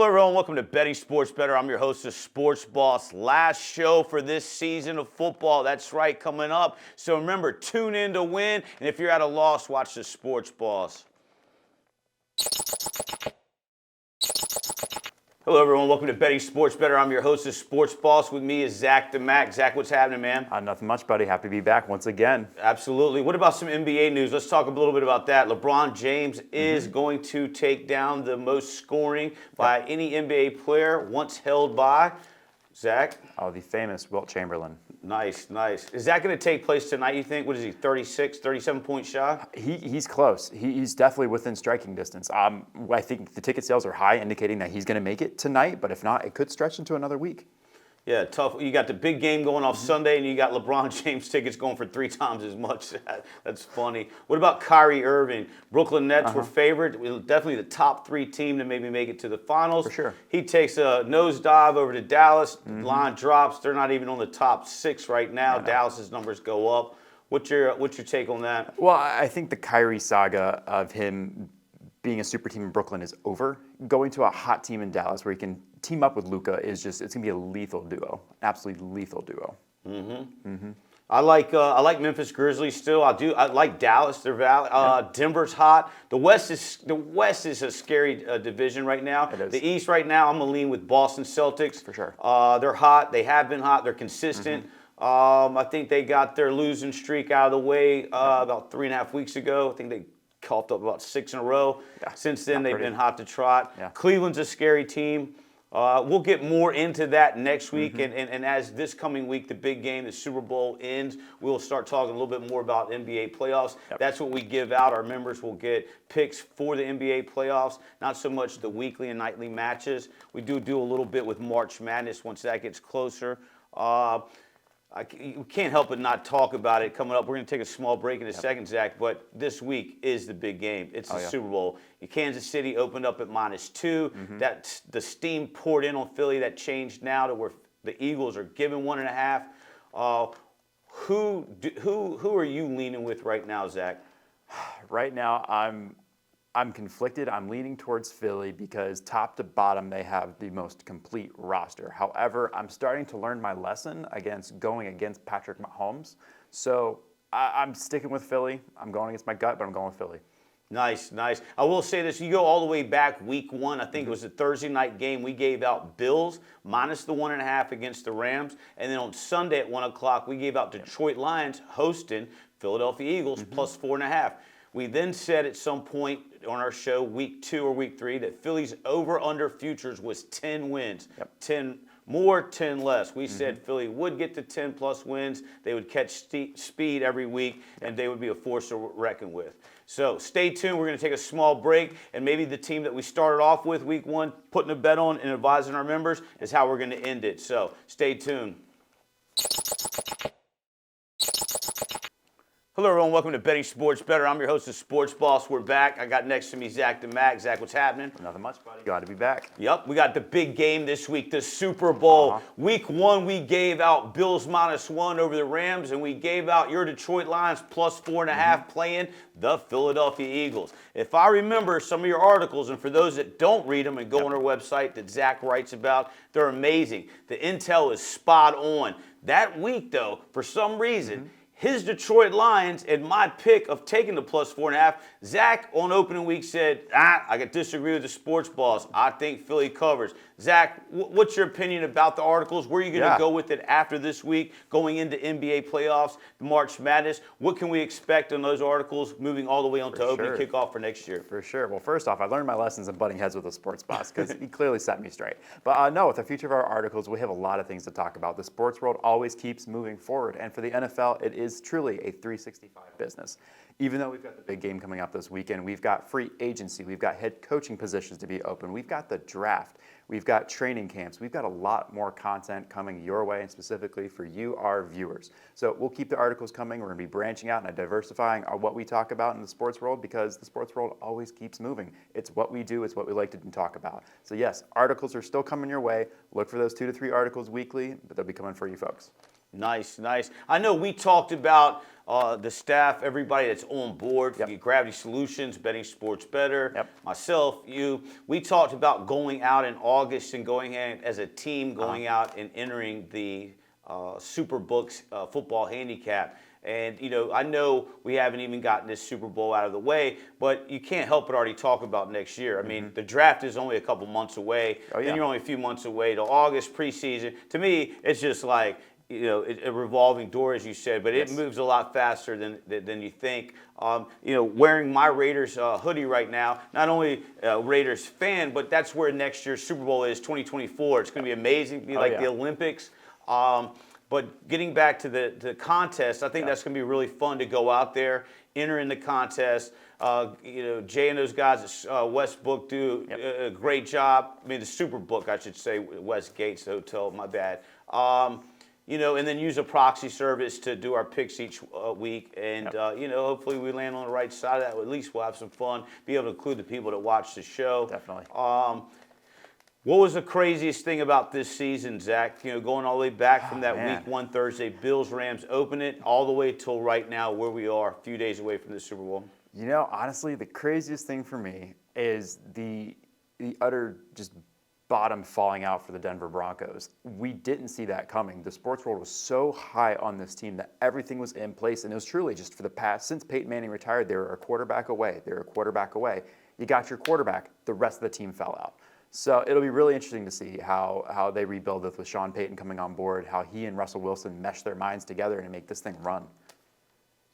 Hello, everyone. Welcome to Betting Sports Better. I'm your host, the Sports Boss. Last show for this season of football. That's right, coming up. So remember, tune in to win. And if you're at a loss, watch the Sports Boss. Hello, everyone. Welcome to Betting Sports Better. I'm your host, the Sports Boss. With me is Zach the Mac. Zach, what's happening, man? Nothing much, buddy. Happy to be back once again. Absolutely. What about some NBA news? Let's talk a little bit about that. LeBron James is going to take down the most scoring by any NBA player once held by, Zach? Oh, the famous Wilt Chamberlain. Nice, nice. Is that going to take place tonight, you think? What is he, 36, 37 point shot? He's close. He's definitely within striking distance. I think the ticket sales are high, indicating that he's going to make it tonight, but if not, it could stretch into another week. Yeah, tough. You got the big game going off Sunday, and you got LeBron James tickets going for 3 times as much. That's funny. What about Kyrie Irving? Brooklyn Nets were favored. Definitely the top 3 team to maybe make it to the finals. For sure. He takes a nosedive over to Dallas. Line drops. They're not even on the top 6 right now. Yeah. Dallas's numbers go up. What's your take on that? Well, I think the Kyrie saga of him being a super team in Brooklyn is over. Going to a hot team in Dallas where he can team up with Luka is just, it's going to be a lethal duo. Absolutely lethal duo. I like Memphis Grizzlies still. I like Dallas. They're Denver's hot. The West is a scary division right now. It is. The East right now, I'm gonna lean with Boston Celtics. For sure. They're hot. They have been hot. They're consistent. I think they got their losing streak out of the way about 3.5 weeks ago. I think they coughed up about 6 in a row. Yeah, Since then, they've pretty. been hot to trot. Yeah. Cleveland's a scary team. We'll get more into that next week, and as this coming week, the big game, the Super Bowl ends, we'll start talking a little bit more about NBA playoffs. Yep. That's what we give out. Our members will get picks for the NBA playoffs, not so much the weekly and nightly matches. We do a little bit with March Madness once that gets closer. We can't help but not talk about it coming up. We're going to take a small break in a second, Zach, but this week is the big game. It's the Super Bowl. Kansas City opened up at -2. That the steam poured in on Philly. That changed now to where the Eagles are given 1.5. Who are you leaning with right now, Zach? Right now, I'm conflicted. I'm leaning towards Philly because top to bottom, they have the most complete roster. However, I'm starting to learn my lesson going against Patrick Mahomes. So I'm sticking with Philly. I'm going against my gut, but I'm going with Philly. Nice, nice. I will say this. You go all the way back week 1. I think it was a Thursday night game. We gave out Bills minus the 1.5 against the Rams. And then on Sunday at 1 o'clock, we gave out Detroit Lions hosting Philadelphia Eagles plus 4.5. We then said at some point on our show, week 2 or week 3, that Philly's over-under futures was 10 wins. 10 more, 10 less. We said Philly would get to 10-plus wins. They would catch speed every week, and they would be a force to reckon with. So stay tuned. We're going to take a small break, and maybe the team that we started off with week 1, putting a bet on and advising our members, is how we're going to end it. So stay tuned. Hello, everyone. Welcome to Betting Sports Better. I'm your host, the Sports Boss. We're back. I got next to me Zach the Mac. Zach, what's happening? Nothing much, buddy. Glad to be back. Yep, we got the big game this week, the Super Bowl. Week 1, we gave out Bills -1 over the Rams, and we gave out your Detroit Lions plus 4.5 playing the Philadelphia Eagles. If I remember some of your articles, and for those that don't read them and go on our website that Zach writes about, they're amazing. The intel is spot on. That week, though, for some reason, his Detroit Lions and my pick of taking the plus 4.5, Zach on opening week said, I could disagree with the Sports Boss. I think Philly covers. Zach, what's your opinion about the articles? Where are you going to go with it after this week, going into NBA playoffs, the March Madness? What can we expect on those articles moving all the way on to opening kickoff for next year? For sure. Well, first off, I learned my lessons in butting heads with the Sports Boss because he clearly set me straight. But no, with the future of our articles, we have a lot of things to talk about. The sports world always keeps moving forward, and for the NFL, it is truly a 365 business. Even though we've got the big game coming up this weekend, we've got free agency, we've got head coaching positions to be open, we've got the draft, we've got training camps, we've got a lot more content coming your way and specifically for you, our viewers. So we'll keep the articles coming. We're going to be branching out and diversifying what we talk about in the sports world because the sports world always keeps moving. It's what we do, it's what we like to talk about. So yes, articles are still coming your way. Look for those 2 to 3 articles weekly, but they'll be coming for you folks. Nice, nice. I know we talked about the staff, everybody that's on board, Gravity Solutions, Betting Sports Better, myself, you. We talked about going out in August and going in as a team, going out and entering the Superbooks football handicap. And, you know, I know we haven't even gotten this Super Bowl out of the way, but you can't help but already talk about next year. I mean, the draft is only a couple months away. Then you're only a few months away to August, preseason. To me, it's just like, you know, a revolving door, as you said, but it moves a lot faster than you think. You know, wearing my Raiders hoodie right now, not only a Raiders fan, but that's where next year's Super Bowl is, 2024. It's going to be amazing, be like the Olympics. But getting back to the contest, I think that's going to be really fun to go out there, enter in the contest. You know, Jay and those guys at Westbook do a great job. I mean, the Superbook, I should say, Westgate's Hotel, my bad. You know, and then use a proxy service to do our picks each week. And, you know, hopefully we land on the right side of that. At least we'll have some fun, be able to include the people that watch the show. Definitely. What was the craziest thing about this season, Zach? You know, going all the way back from that Week 1 Thursday, Bills-Rams open it, all the way till right now where we are, a few days away from the Super Bowl? You know, honestly, the craziest thing for me is the utter just bottom falling out for the Denver Broncos. We didn't see that coming. The sports world was so high on this team that everything was in place, and it was truly just for the past, since Peyton Manning retired, they were a quarterback away. They were a quarterback away. You got your quarterback, the rest of the team fell out. So it'll be really interesting to see how they rebuild it with Sean Payton coming on board, how he and Russell Wilson mesh their minds together and make this thing run.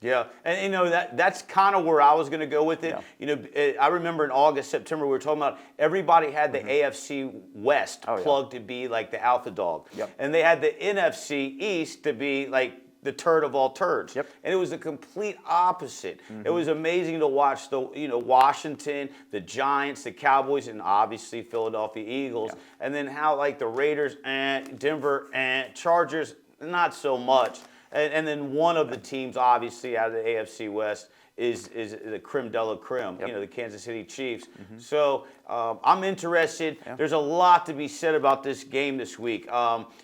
Yeah, and you know that's kind of where I was going to go with it. Yeah. You know, I remember in August, September, we were talking about everybody had the AFC West plugged to be like the alpha dog, and they had the NFC East to be like the turd of all turds. And it was the complete opposite. It was amazing to watch the Washington, the Giants, the Cowboys, and obviously Philadelphia Eagles, and then how like the Raiders and Denver and Chargers, not so much. And then one of the teams, obviously, out of the AFC West is the creme de la creme, you know, the Kansas City Chiefs. So I'm interested. There's a lot to be said about this game this week.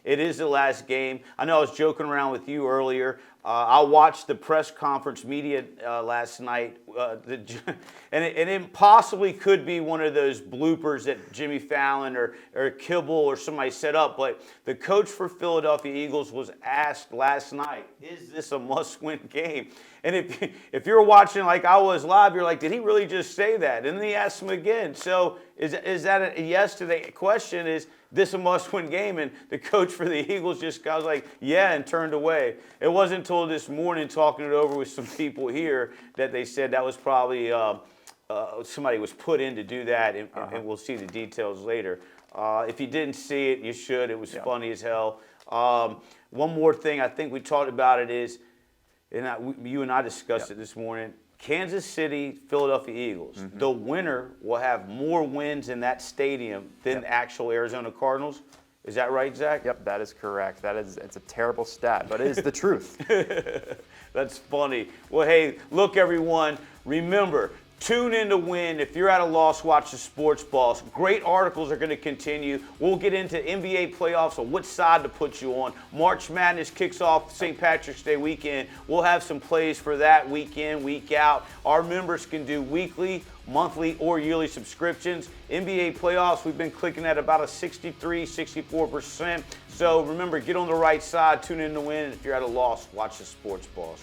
It is the last game. I know I was joking around with you earlier. I watched the press conference media last night, and it possibly could be one of those bloopers that Jimmy Fallon or Kibble or somebody set up, but the coach for Philadelphia Eagles was asked last night, is this a must-win game? And if you're watching like I was live, you're like, did he really just say that? And then he asked him again. So is that a yes to the question? Is this a must-win game? And the coach for the Eagles just was like, yeah, and turned away. It wasn't until this morning talking it over with some people here that they said that was probably somebody was put in to do that, and we'll see the details later. If you didn't see it, you should. It was funny as hell. One more thing, I think we talked about it is, and you and I discussed it this morning, Kansas City, Philadelphia Eagles. The winner will have more wins in that stadium than the actual Arizona Cardinals. Is that right, Zach? Yep, that is correct. It's a terrible stat, but it is the truth. That's funny. Well, hey, look, everyone, remember, tune in to win. If you're at a loss, watch the Sports Boss. Great articles are going to continue. We'll get into NBA playoffs on which side to put you on. March Madness kicks off St. Patrick's Day weekend. We'll have some plays for that week in, week out. Our members can do weekly, monthly, or yearly subscriptions. NBA playoffs, we've been clicking at about a 63-64%. So remember, get on the right side, tune in to win. And if you're at a loss, watch the Sports Boss.